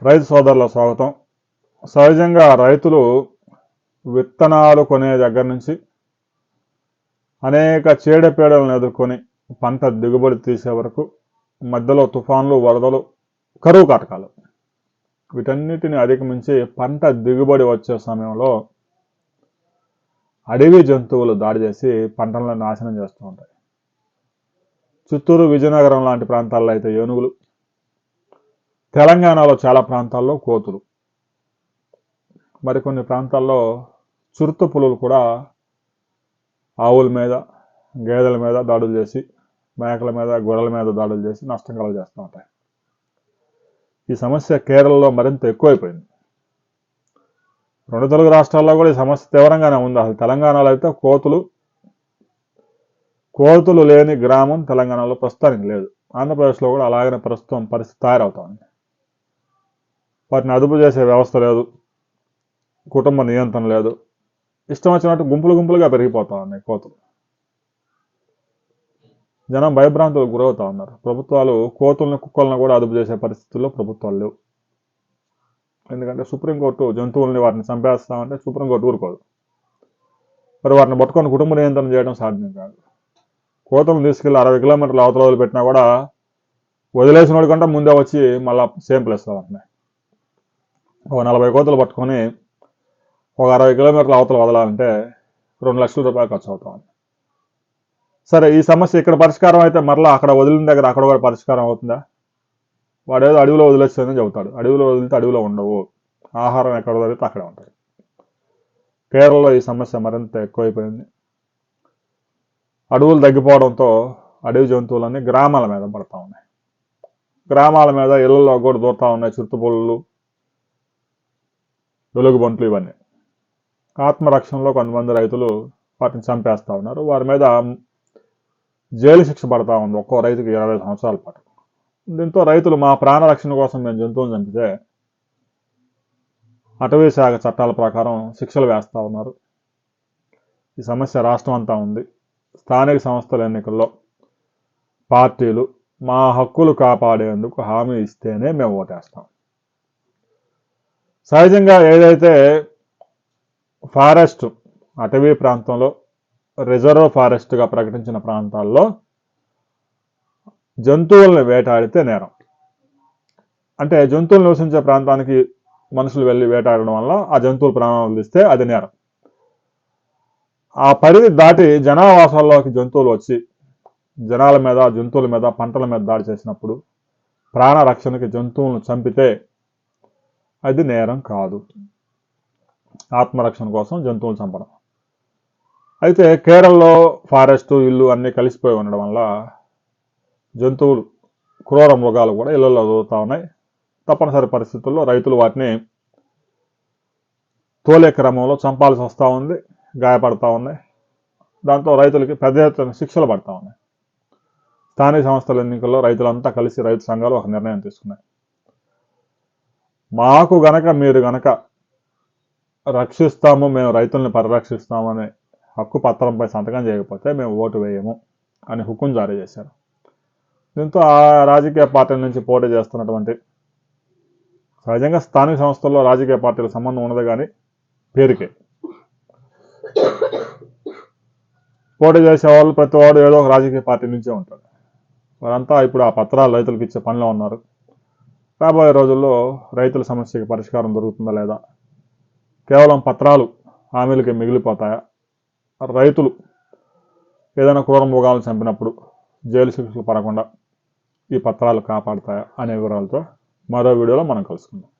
రైతు సోదరుల స్వాగతం. సహజంగా రైతులు విత్తనాలు కొనే దగ్గర నుంచి అనేక చీడపీడలను ఎదుర్కొని పంట దిగుబడి తీసే వరకు మధ్యలో తుఫాన్లు, వరదలు, కరువు కాటకాలు వీటన్నిటిని అధిగమించి పంట దిగుబడి వచ్చే సమయంలో అడవి జంతువులు దాడి చేసి పంటలను నాశనం చేస్తూ ఉంటాయి. చిత్తూరు, విజయనగరం లాంటి ప్రాంతాల్లో అయితే ఏనుగులు, తెలంగాణలో చాలా ప్రాంతాల్లో కోతులు, మరికొన్ని ప్రాంతాల్లో చిరుత పులులు కూడా ఆవుల మీద, గేదెల మీద దాడులు చేసి, మేకల మీద, గొర్రెల మీద దాడులు చేసి నష్టం కలుగజేస్తూ ఉంటాయి. ఈ సమస్య కేరళలో మరింత ఎక్కువైపోయింది. రెండు తెలుగు రాష్ట్రాల్లో కూడా ఈ సమస్య తీవ్రంగానే ఉంది. అసలు తెలంగాణలో అయితే కోతులు లేని గ్రామం తెలంగాణలో ప్రస్తుతానికి లేదు. ఆంధ్రప్రదేశ్లో కూడా అలాగనే ప్రస్తుతం పరిస్థితి తయారవుతా ఉంది. వాటిని అదుపు చేసే వ్యవస్థ లేదు, కుటుంబ నియంత్రణ లేదు, ఇష్టం వచ్చినట్టు గుంపులుగా పెరిగిపోతా ఉన్నాయి కోతులు. జనం భయభ్రాంతులకు గురవుతా ఉన్నారు. ప్రభుత్వాలు కోతులను, కుక్కలను కూడా అదుపు చేసే పరిస్థితుల్లో ప్రభుత్వాలు లేవు. ఎందుకంటే సుప్రీంకోర్టు జంతువుల్ని వాటిని చంపేస్తామంటే సుప్రీంకోర్టు ఊరుకోదు. మరి వాటిని పట్టుకొని కుటుంబ నియంత్రణ చేయడం సాధ్యం కాదు. కోతలను తీసుకెళ్లి 60 కిలోమీటర్ల అవతల వదిలిపెట్టినా కూడా వదిలేసిన వాడి కంటే ముందే వచ్చి మళ్ళీ సేమ్ ప్లేస్లో ఉంటున్నాయి. ఒక 40 కోతలు పట్టుకొని ఒక 60 కిలోమీటర్ల అవతల వదలాలంటే 2 లక్షల రూపాయలు ఖర్చు అవుతా ఉంది. సరే, ఈ సమస్య ఇక్కడ పరిష్కారం అయితే మరలా అక్కడ వదిలిన దగ్గర అక్కడ కూడా పరిష్కారం అవుతుందా? వాడేదో అడవిలో వదిలేస్తుందని చెబుతాడు. అడవిలో వదిలితే అడవిలో ఉండవు, ఆహారం ఎక్కడ వదిలితే అక్కడే ఉంటాయి. కేరళలో ఈ సమస్య మరింత ఎక్కువైపోయింది. అడవులు తగ్గిపోవడంతో అడవి జంతువులన్నీ గ్రామాల మీద పడతా ఉన్నాయి. గ్రామాల మీద, ఇళ్లలో కూడా దూరుతా ఉన్నాయి చిరుతపులులు, వెలుగుబంట్లు. ఇవన్నీ ఆత్మరక్షణలో కొంతమంది రైతులు వాటిని చంపేస్తా ఉన్నారు. వారి మీద జైలు శిక్ష పడతా ఉంది, ఒక్కో రైతుకి 20 సంవత్సరాల పాటు. దీంతో రైతులు మా ప్రాణరక్షణ కోసం మేము జంతువులు చంపితే అటవీ శాఖ చట్టాల ప్రకారం శిక్షలు వేస్తూ ఉన్నారు. ఈ సమస్య రాష్ట్రం అంతా ఉంది. స్థానిక సంస్థల ఎన్నికల్లో పార్టీలు మా హక్కులు కాపాడేందుకు హామీ ఇస్తేనే మేము ఓటేస్తాం. సహజంగా ఏదైతే ఫారెస్ట్, అటవీ ప్రాంతంలో రిజర్వ్ ఫారెస్ట్గా ప్రకటించిన ప్రాంతాల్లో జంతువులను వేటాడితే నేరం. అంటే జంతువులు నివసించే ప్రాంతానికి మనుషులు వెళ్ళి వేటాడడం వల్ల ఆ జంతువుల ప్రాణాలు తీస్తే అది నేరం. ఆ పరిధి దాటి జనావాసాల్లోకి జంతువులు వచ్చి జనాల మీద, జంతువుల మీద, పంటల మీద దాడి చేసినప్పుడు ప్రాణరక్షణకి జంతువులను చంపితే అది నేరం కాదు. ఆత్మరక్షణ కోసం జంతువులు చంపడం. అయితే కేరళలో ఫారెస్ట్, ఇల్లు అన్నీ కలిసిపోయి ఉండడం వల్ల జంతువులు, క్రూర మృగాలు కూడా ఇళ్లలో దూరుతూ ఉన్నాయి. తప్పనిసరి పరిస్థితుల్లో రైతులు వాటిని తోలే క్రమంలో చంపాల్సి వస్తూ ఉంది, గాయపడతా ఉన్నాయి. దాంతో రైతులకి పెద్ద ఎత్తున శిక్షలు పడతా ఉన్నాయి. స్థానిక సంస్థల ఎన్నికల్లో రైతులంతా కలిసి, రైతు సంఘాలు ఒక నిర్ణయం తీసుకున్నాయి. మాకు మీరు గనక రక్షిస్తాము, మేము రైతుల్ని పరిరక్షిస్తామనే హక్కు పత్రంపై సంతకం చేయకపోతే మేము ఓటు వేయము అని హుకుం జారీ చేశారు. దీంతో ఆ రాజకీయ పార్టీల నుంచి పోటీ చేస్తున్నటువంటి, సహజంగా స్థానిక సంస్థల్లో రాజకీయ పార్టీలకు సంబంధం ఉండదు కానీ పేరుకే పోటీ చేసేవాళ్ళు ప్రతి వాడు ఏదో ఒక రాజకీయ పార్టీ నుంచే ఉంటారు. వారంతా ఇప్పుడు ఆ పత్రాలు రైతులకు ఇచ్చే పనిలో ఉన్నారు. రాబోయే రోజుల్లో రైతుల సమస్యకి పరిష్కారం దొరుకుతుందా లేదా, కేవలం పత్రాలు హామీలకి మిగిలిపోతాయా, రైతులు ఏదైనా క్రూర మృగాలను చంపినప్పుడు జైలు శిక్షలు పడకుండా ఈ పత్రాలు కాపాడుతాయా అనే వివరాలతో మరో వీడియోలో మనం కలుసుకుందాం.